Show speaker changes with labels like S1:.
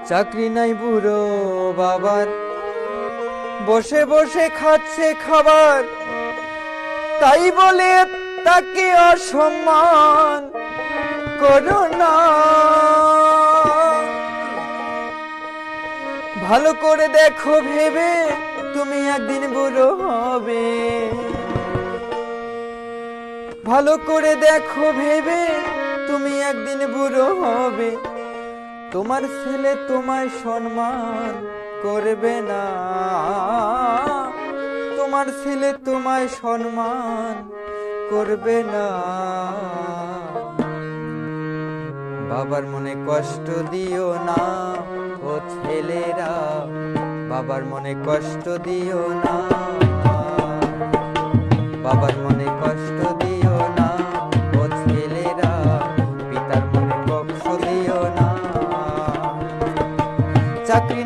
S1: চাকরি নাই বুড়ো বাবার, বসে বসে খাচ্ছে খাবার, তাই বলে তাকে অসম্মান করো না। ভালো করে দেখো ভেবে, তুমি একদিন বুড়ো হবে। ভালো করে দেখো ভেবে, তুমি একদিন বুড়ো হবে। তোমার ছেলে তোমায় সম্মান করবে না, তোমার ছেলে তোমায় সম্মান করবে না। বাবার মনে কষ্ট দিও না ও ছেলেরা, বাবার মনে কষ্ট দিও না, বাবার মনে কষ্ট দিও না ও ছেলেরা, পিতার মনে কষ্ট দিও না। চাকরি